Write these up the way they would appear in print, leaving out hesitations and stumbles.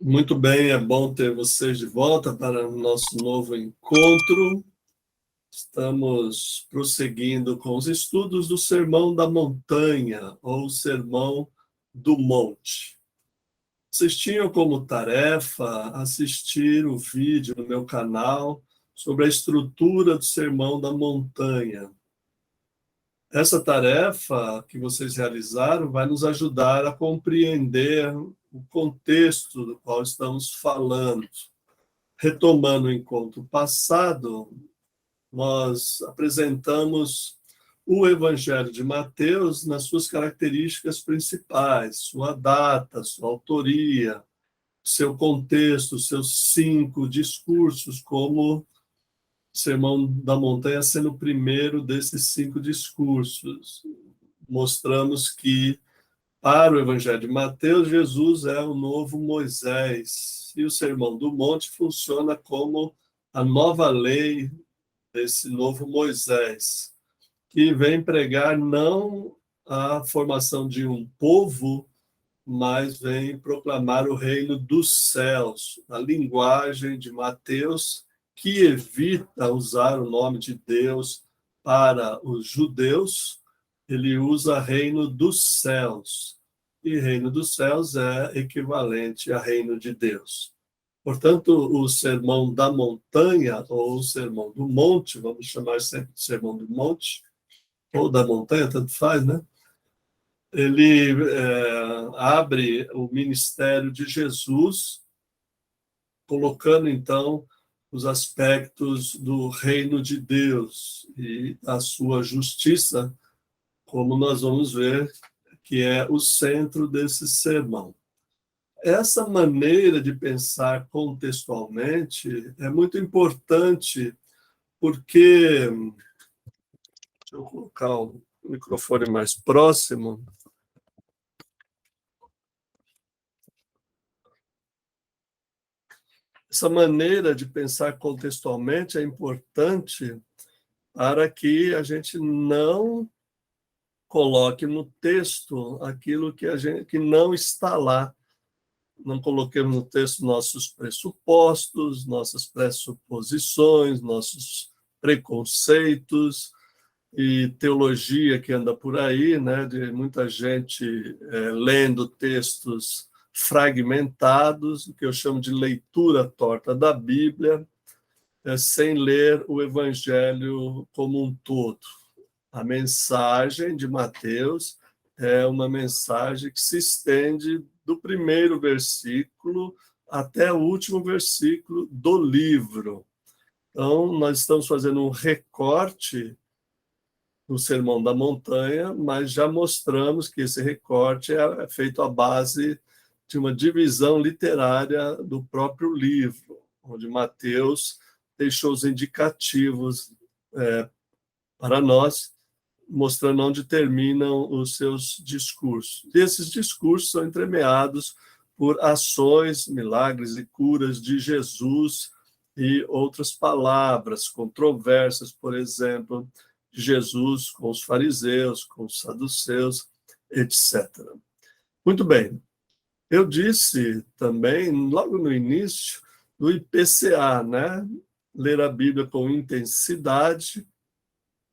Muito bem, é bom ter vocês de volta para o nosso novo encontro. Estamos prosseguindo com os estudos do Sermão da Montanha, ou Sermão do Monte. Vocês tinham como tarefa assistir o vídeo no meu canal sobre a estrutura do Sermão da Montanha. Essa tarefa que vocês realizaram vai nos ajudar a compreender o contexto do qual estamos falando. Retomando o encontro passado, nós apresentamos o Evangelho de Mateus nas suas características principais, sua data, sua autoria, seu contexto, seus 5 discursos, como Sermão da Montanha sendo o primeiro desses 5 discursos. Mostramos que, para o Evangelho de Mateus, Jesus é o novo Moisés, e o Sermão do Monte funciona como a nova lei desse novo Moisés, que vem pregar não a formação de um povo, mas vem proclamar o reino dos céus. A linguagem de Mateus, que evita usar o nome de Deus para os judeus, ele usa reino dos céus. E reino dos céus é equivalente a reino de Deus. Portanto, o Sermão da Montanha, ou o Sermão do Monte, vamos chamar sempre de Sermão do Monte, ou da Montanha, tanto faz, né? Ele abre o ministério de Jesus, colocando, então, os aspectos do reino de Deus e a sua justiça, como nós vamos ver, que é o centro desse sermão. Essa maneira de pensar contextualmente é muito importante, porque, deixa eu colocar o microfone mais próximo. Essa maneira de pensar contextualmente é importante para que a gente não coloque no texto aquilo que não está lá. Não coloquemos no texto nossos pressupostos, nossas pressuposições, nossos preconceitos e teologia que anda por aí, né, de muita gente lendo textos fragmentados, o que eu chamo de leitura torta da Bíblia, sem ler o Evangelho como um todo. A mensagem de Mateus é uma mensagem que se estende do primeiro versículo até o último versículo do livro. Então, nós estamos fazendo um recorte no Sermão da Montanha, mas já mostramos que esse recorte é feito à base de uma divisão literária do próprio livro, onde Mateus deixou os indicativos para nós, mostrando onde terminam os seus discursos. E esses discursos são entremeados por ações, milagres e curas de Jesus e outras palavras controversas, por exemplo, de Jesus com os fariseus, com os saduceus, etc. Muito bem. Eu disse também, logo no início, do IPCA, né? Ler a Bíblia com intensidade,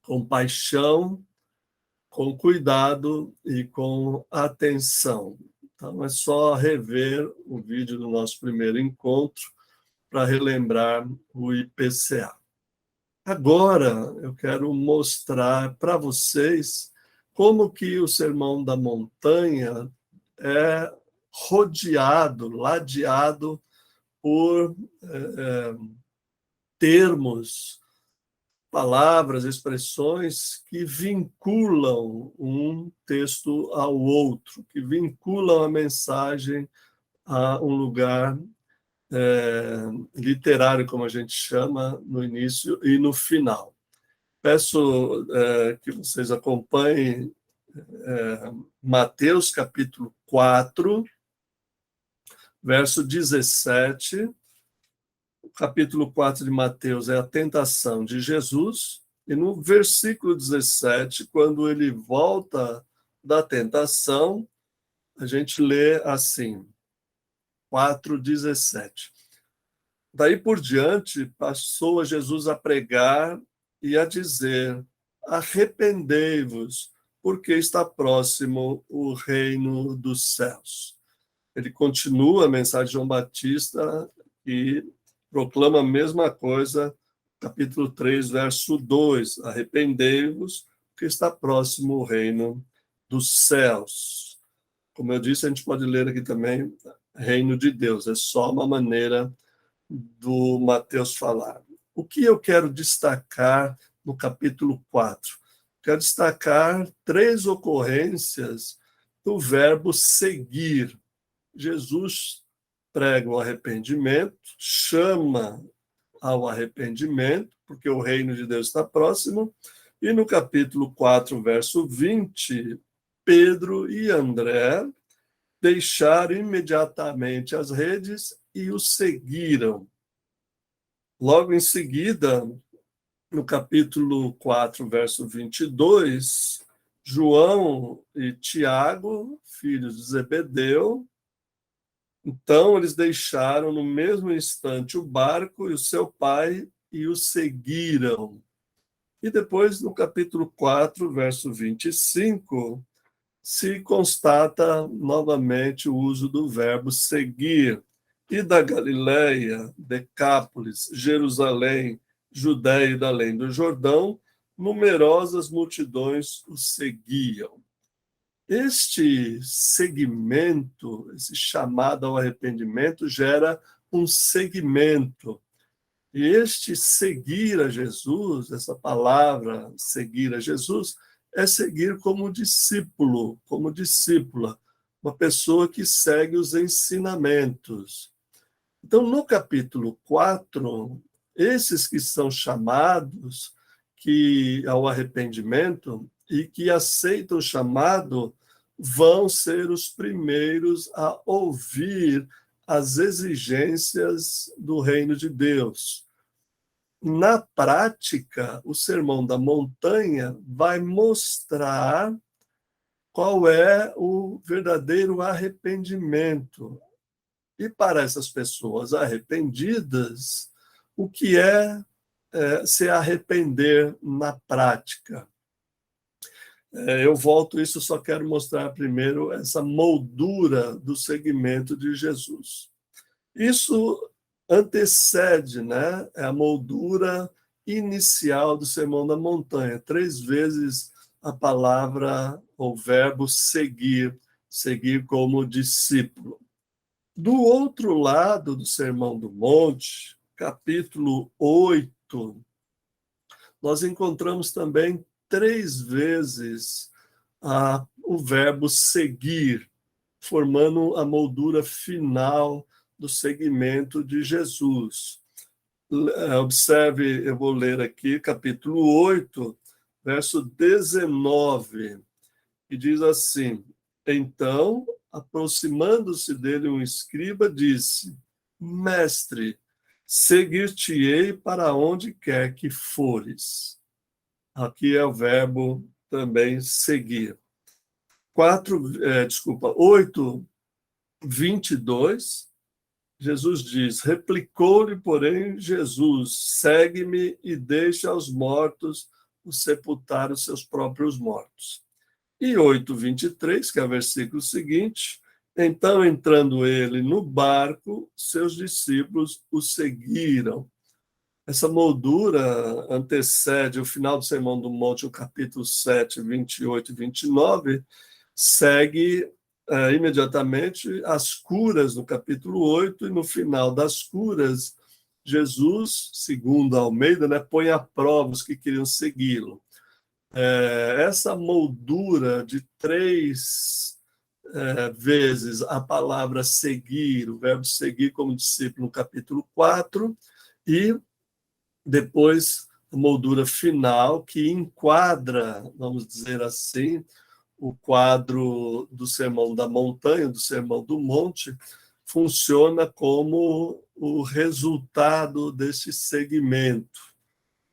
com paixão, com cuidado e com atenção. Então, é só rever o vídeo do nosso primeiro encontro para relembrar o IPCA. Agora, eu quero mostrar para vocês como que o Sermão da Montanha é rodeado, ladeado por termos, palavras, expressões que vinculam um texto ao outro, que vinculam a mensagem a um lugar literário, como a gente chama, no início e no final. Peço que vocês acompanhem Mateus capítulo 4, verso 17. O capítulo 4 de Mateus é a tentação de Jesus, e no versículo 17, quando ele volta da tentação, a gente lê assim: 4:17. Daí por diante, passou a Jesus a pregar e a dizer: arrependei-vos, porque está próximo o reino dos céus. Ele continua a mensagem de João Batista e proclama a mesma coisa, capítulo 3, verso 2: arrependei-vos, porque está próximo o reino dos céus. Como eu disse, a gente pode ler aqui também reino de Deus, é só uma maneira do Mateus falar. O que eu quero destacar no capítulo 4? Quero destacar 3 ocorrências do verbo seguir. Jesus prega o arrependimento, chama ao arrependimento, porque o reino de Deus está próximo, e no capítulo 4, verso 20, Pedro e André deixaram imediatamente as redes e o seguiram. Logo em seguida, no capítulo 4, verso 22, João e Tiago, filhos de Zebedeu, então eles deixaram no mesmo instante o barco e o seu pai e o seguiram. E depois, no capítulo 4, verso 25, se constata novamente o uso do verbo seguir. E da Galileia, Decápolis, Jerusalém, Judéia e da além do Jordão, numerosas multidões o seguiam. Este seguimento, esse chamado ao arrependimento, gera um seguimento. E este seguir a Jesus, essa palavra seguir a Jesus, é seguir como discípulo, como discípula, uma pessoa que segue os ensinamentos. Então, no capítulo 4, esses que são chamados ao arrependimento e que aceitam o chamado vão ser os primeiros a ouvir as exigências do reino de Deus. Na prática, o Sermão da Montanha vai mostrar qual é o verdadeiro arrependimento. E para essas pessoas arrependidas, o que é se arrepender na prática? Eu volto isso, só quero mostrar primeiro essa moldura do segmento de Jesus. Isso antecede, né, a moldura inicial do Sermão da Montanha. 3 vezes a palavra, o verbo seguir, seguir como discípulo. Do outro lado do Sermão do Monte, capítulo 8, nós encontramos também 3 vezes o verbo seguir, formando a moldura final do segmento de Jesus. Observe, eu vou ler aqui, capítulo 8, verso 19, que diz assim: então, aproximando-se dele um escriba, disse: mestre, seguir-te-ei para onde quer que fores. Aqui é o verbo também seguir. 8, 22, Jesus diz: replicou-lhe, porém, Jesus: segue-me e deixa aos mortos os sepultar os seus próprios mortos. E 8:23, que é o versículo seguinte: então, entrando ele no barco, seus discípulos o seguiram. Essa moldura antecede o final do Sermão do Monte, o capítulo 7, 28 e 29, segue imediatamente as curas no capítulo 8, e no final das curas, Jesus, segundo Almeida, né, põe à prova os que queriam segui-lo. Essa moldura de 3 vezes a palavra seguir, o verbo seguir como discípulo no capítulo 4, e depois a moldura final que enquadra, vamos dizer assim, o quadro do Sermão da Montanha, do Sermão do Monte, funciona como o resultado desse segmento.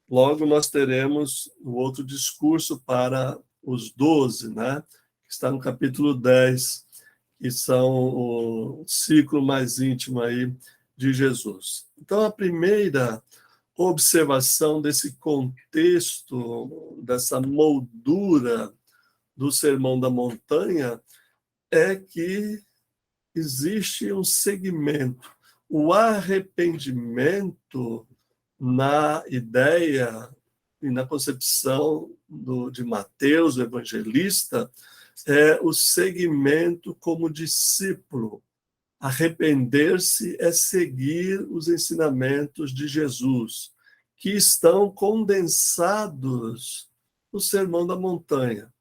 Logo, nós teremos o outro discurso para os 12, né? Que está no capítulo 10, que são o ciclo mais íntimo aí de Jesus. Então, a primeira observação desse contexto, dessa moldura do Sermão da Montanha, é que existe um segmento. O arrependimento, na ideia e na concepção de Mateus, o evangelista, é o segmento como discípulo. Arrepender-se é seguir os ensinamentos de Jesus, que estão condensados no Sermão da Montanha.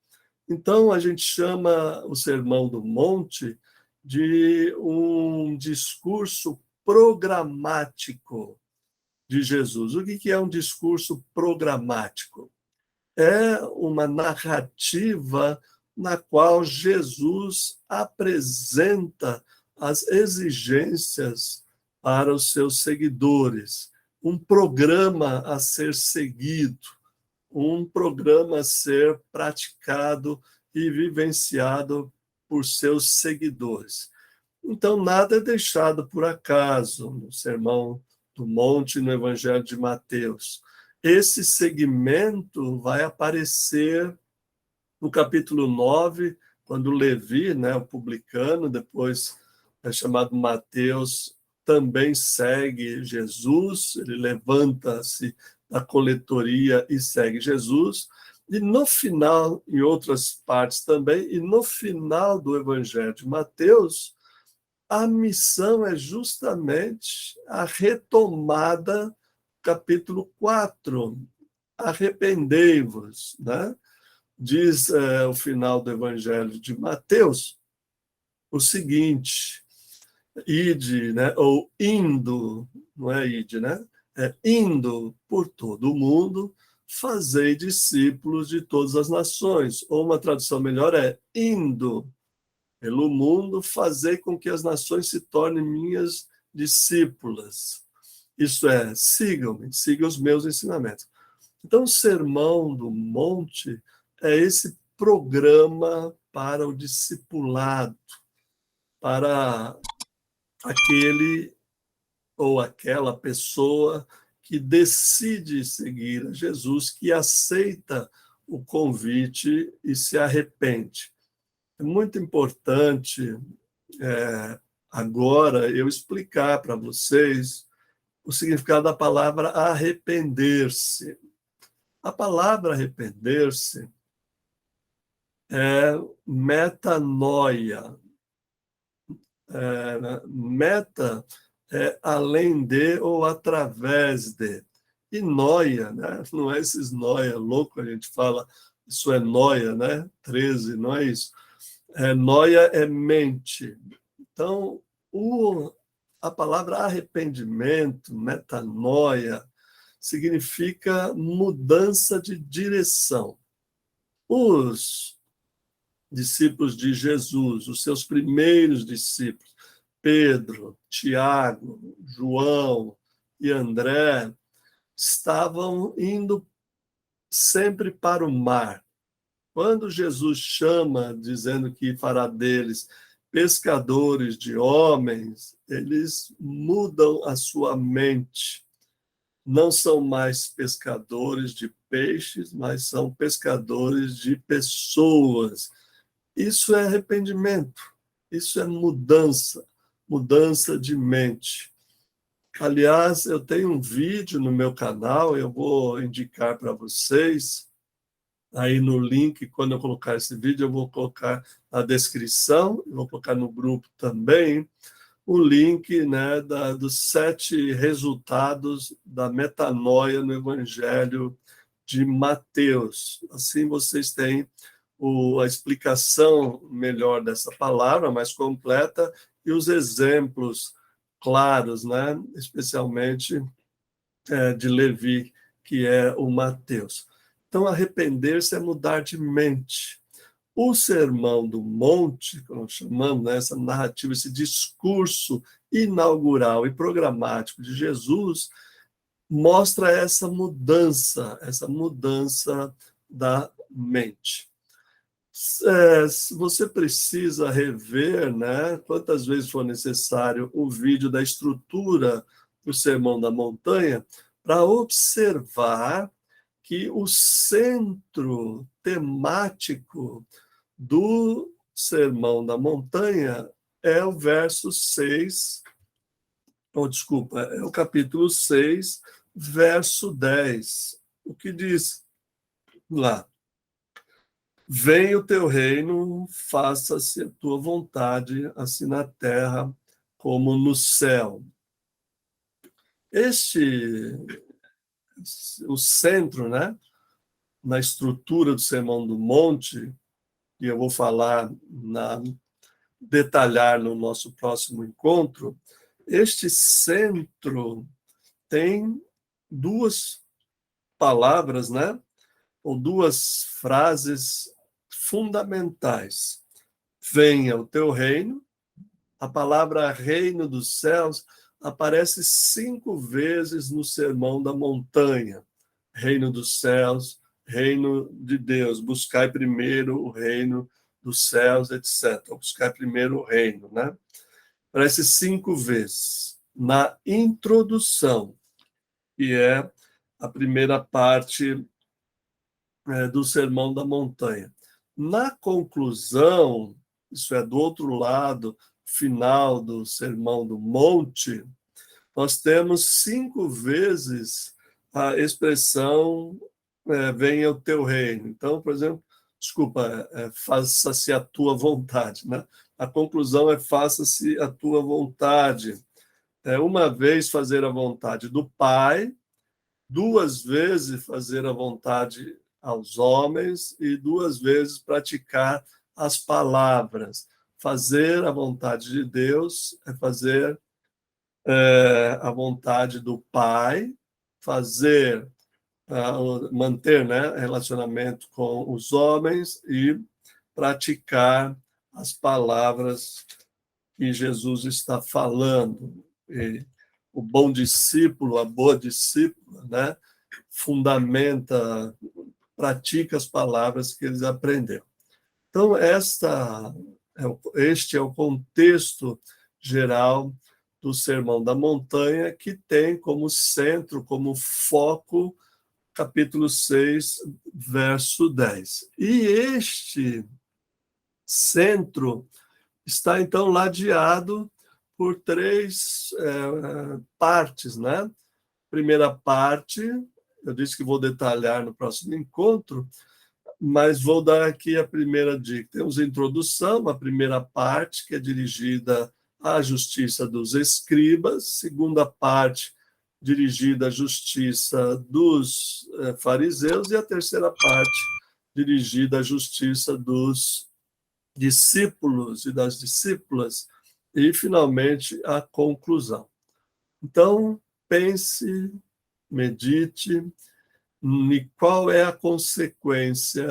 Então, a gente chama o Sermão do Monte de um discurso programático de Jesus. O que é um discurso programático? É uma narrativa na qual Jesus apresenta as exigências para os seus seguidores, um programa a ser seguido, um programa a ser praticado e vivenciado por seus seguidores. Então, nada é deixado por acaso no Sermão do Monte, no Evangelho de Mateus. Esse segmento vai aparecer no capítulo 9, quando Levi, né, o publicano, depois é chamado Mateus, também segue Jesus, ele levanta-se da coletoria e segue Jesus. E no final, em outras partes também, e no final do Evangelho de Mateus, a missão é justamente a retomada, capítulo 4, arrependei-vos, né? Diz o final do Evangelho de Mateus o seguinte, ide, né? Ou indo, não é ide, né? É indo por todo o mundo, fazei discípulos de todas as nações. Ou uma tradução melhor é indo pelo mundo, fazei com que as nações se tornem minhas discípulas. Isso é, sigam-me, sigam os meus ensinamentos. Então, o Sermão do Monte é esse programa para o discipulado, para aquele ou aquela pessoa que decide seguir a Jesus, que aceita o convite e se arrepende. É muito importante agora eu explicar para vocês o significado da palavra arrepender-se. A palavra arrepender-se é metanoia. Meta é além de ou através de. E noia, né? Não é esses noia louco, a gente fala, isso é noia, né? 13, não é isso. Noia é mente. Então, a palavra arrependimento, metanoia, significa mudança de direção. Os discípulos de Jesus, os seus primeiros discípulos, Pedro, Tiago, João e André, estavam indo sempre para o mar. Quando Jesus chama, dizendo que fará deles pescadores de homens, eles mudam a sua mente. Não são mais pescadores de peixes, mas são pescadores de pessoas. Isso é arrependimento, isso é mudança, mudança de mente. Aliás, eu tenho um vídeo no meu canal, eu vou indicar para vocês, aí no link, quando eu colocar esse vídeo, eu vou colocar na descrição, eu vou colocar no grupo também, o link, né, dos 7 resultados da metanoia no Evangelho de Mateus. Assim vocês têm a explicação melhor dessa palavra, mais completa, e os exemplos claros, né, especialmente de Levi, que é o Mateus. Então, arrepender-se é mudar de mente. O Sermão do Monte, que nós chamamos, né, essa narrativa, esse discurso inaugural e programático de Jesus, mostra essa mudança da mente. Você precisa rever, né, quantas vezes for necessário, o vídeo da estrutura do Sermão da Montanha para observar que o centro temático do Sermão da Montanha é o verso 6, ou desculpa, é o capítulo 6, verso 10. O que diz lá? Venha o teu reino, faça-se a tua vontade, assim na terra como no céu. O centro, né, na estrutura do Sermão do Monte, e eu vou detalhar no nosso próximo encontro, este centro tem duas palavras, né, ou duas frases fundamentais. Venha o teu reino. A palavra reino dos céus aparece 5 vezes no Sermão da Montanha. Reino dos céus, reino de Deus, buscai primeiro o reino dos céus, etc. Buscai primeiro o reino, né? Aparece 5 vezes. Na introdução, que é a primeira parte do Sermão da Montanha. Na conclusão, isso é, do outro lado, final do Sermão do Monte, nós temos 5 vezes a expressão venha o teu reino. Então, por exemplo, desculpa, faça-se a tua vontade, né? A conclusão é faça-se a tua vontade. Uma vez fazer a vontade do Pai, 2 vezes fazer a vontade aos homens e 2 vezes praticar as palavras. Fazer a vontade de Deus é fazer a vontade do Pai, fazer, manter, né, relacionamento com os homens e praticar as palavras que Jesus está falando. E o bom discípulo, a boa discípula, né, fundamenta, pratica as palavras que eles aprenderam. Então, este é o contexto geral do Sermão da Montanha, que tem como centro, como foco, capítulo 6, verso 10. E este centro está, então, ladeado por 3 partes, né? Primeira parte, eu disse que vou detalhar no próximo encontro, mas vou dar aqui a primeira dica. Temos a introdução, a primeira parte, que é dirigida à justiça dos escribas, segunda parte, dirigida à justiça dos fariseus, e a terceira parte, dirigida à justiça dos discípulos e das discípulas, e, finalmente, a conclusão. Então, pense, medite, e qual é a consequência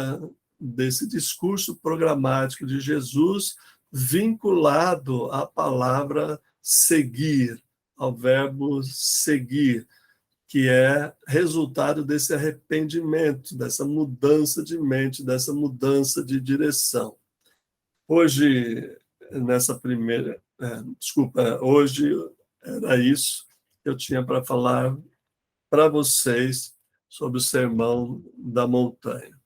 desse discurso programático de Jesus vinculado à palavra seguir, ao verbo seguir, que é resultado desse arrependimento, dessa mudança de mente, dessa mudança de direção. Hoje, hoje era isso que eu tinha para falar para vocês sobre o Sermão da Montanha.